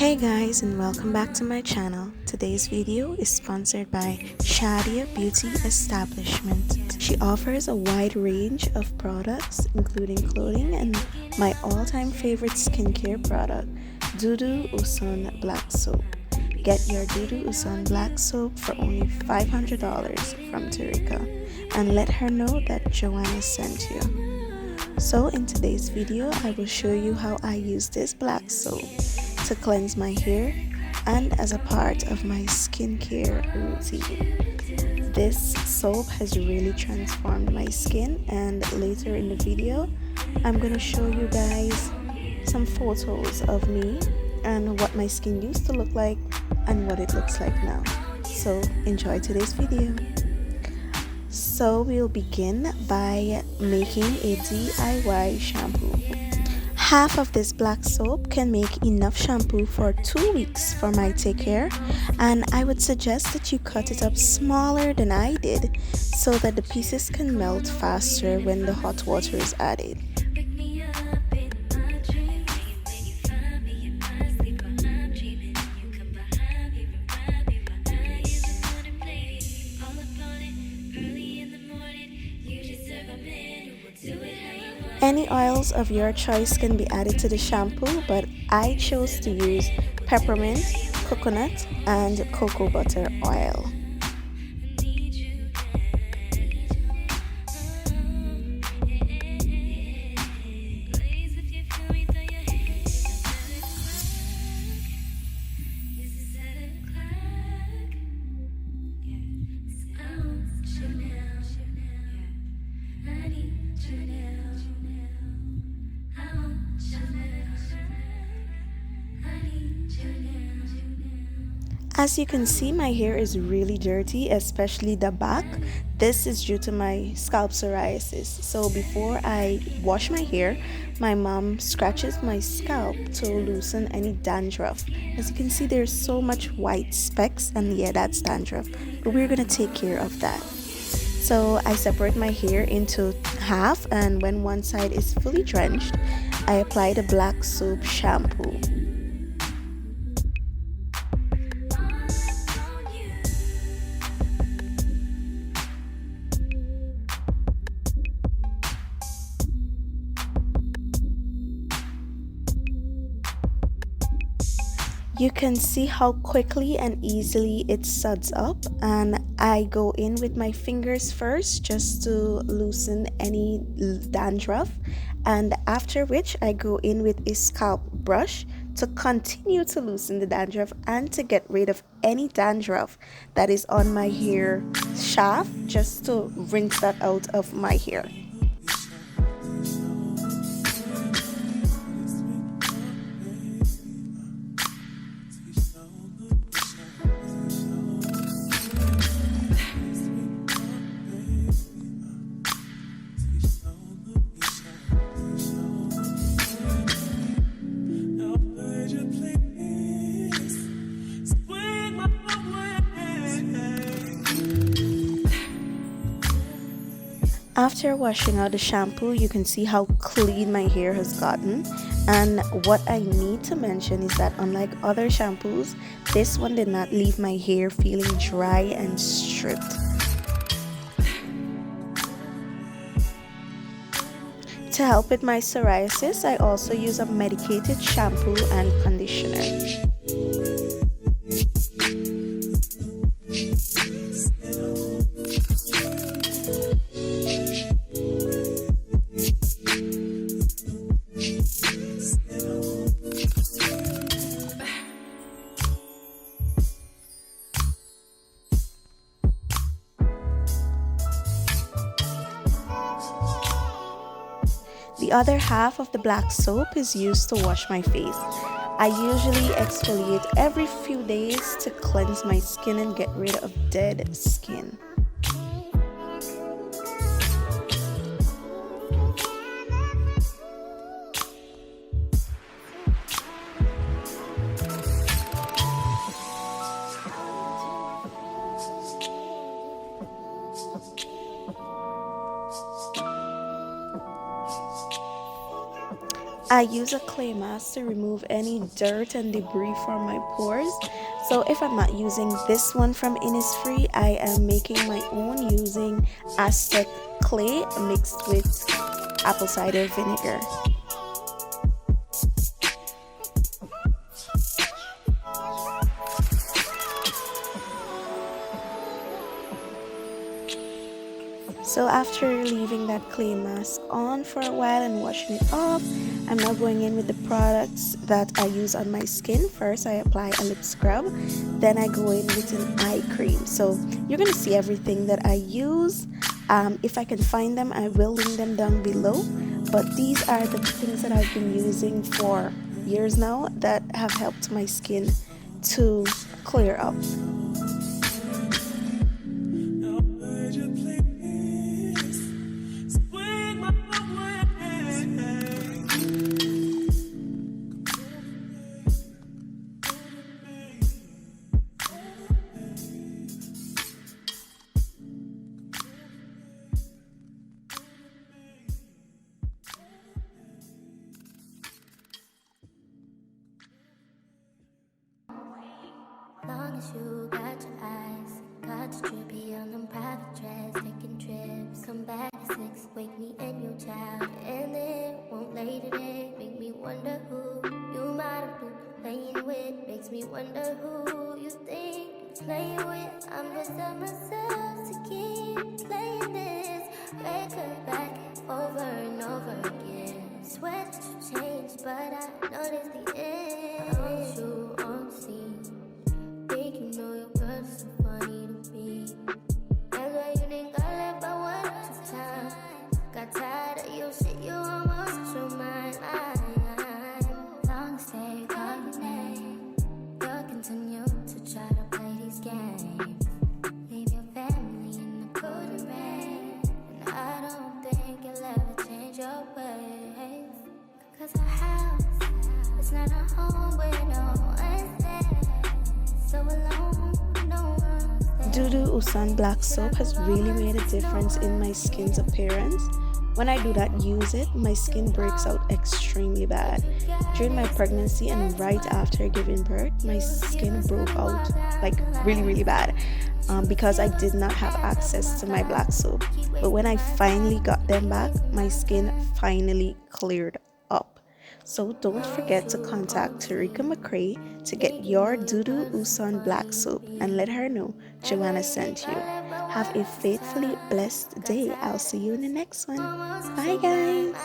Hey guys, and welcome back to my channel. Today's video is sponsored by Shadia Beauty Establishment. She offers a wide range of products including clothing and my all-time favorite skincare product, Dudu Usun Black Soap. Get your Dudu Usun Black Soap for only $500 from Tarika and let her know that Joanna sent you. So in today's video, I will show you how I use this black soap to cleanse my hair and as a part of my skincare routine. This soap has really transformed my skin, and later in the video I'm gonna show you guys some photos of me and what my skin used to look like and what it looks like now. So enjoy today's video. So we'll begin by making a DIY shampoo. Half of this black soap can make enough shampoo for 2 weeks for my take care, and I would suggest that you cut it up smaller than I did so that the pieces can melt faster when the hot water is added. Any oils of your choice can be added to the shampoo, but I chose to use peppermint, coconut, and cocoa butter oil. As you can see, my hair is really dirty, especially the back. This is due to my scalp psoriasis. So before I wash my hair, my mom scratches my scalp to loosen any dandruff. As you can see, there's so much white specks, and yeah, that's dandruff. But we're gonna take care of that. So I separate my hair into half, and when one side is fully drenched, I apply the black soap shampoo. You can see how quickly and easily it suds up, and I go in with my fingers first just to loosen any dandruff, and after which I go in with a scalp brush to continue to loosen the dandruff and to get rid of any dandruff that is on my hair shaft, just to rinse that out of my hair. After washing out the shampoo, you can see how clean my hair has gotten, and what I need to mention is that unlike other shampoos, this one did not leave my hair feeling dry and stripped. To help with my psoriasis, I also use a medicated shampoo and conditioner. The other half of the black soap is used to wash my face. I usually exfoliate every few days to cleanse my skin and get rid of dead skin. I use a clay mask to remove any dirt and debris from my pores. So if I'm not using this one from Innisfree, I am making my own using Aztec clay mixed with apple cider vinegar. So after leaving that clay mask on for a while and washing it off, I'm now going in with the products that I use on my skin. First, I apply a lip scrub, then I go in with an eye cream. So you're going to see everything that I use. If I can find them, I will link them down below. But these are the things that I've been using for years now that have helped my skin to clear up. Long as you got your eyes, got your trippy on them private jets, taking trips. Come back at 6, wake me and your child, and then won't lay today. Make me wonder who you might have been playing with. Makes me wonder who you think you're playing with. I'm just on myself to keep playing this record back over and over again. Swear that you changed, but I noticed the end. I want you on the scene. Think you know your girl is so funny to me. That's why you think I left by 1 or 2 times. Got tired of your shit, you almost lost your mind. Long as they call your name, you'll continue to try to play these games. Leave your family in the cold and rain, and I don't think you'll ever change your ways. Cause a house, it's not a home where no one's there. Dudu Usan Black Soap has really made a difference in my skin's appearance. When I do not use it, my skin breaks out extremely bad. During my pregnancy and right after giving birth, my skin broke out like really bad because I did not have access to my black soap. But when I finally got them back, my skin finally cleared up. So don't forget to contact Tarika McCrae to get your Dudu Usan Black Soap and let her know Joanna sent you. Have a faithfully blessed day. I'll see you in the next one. Bye guys.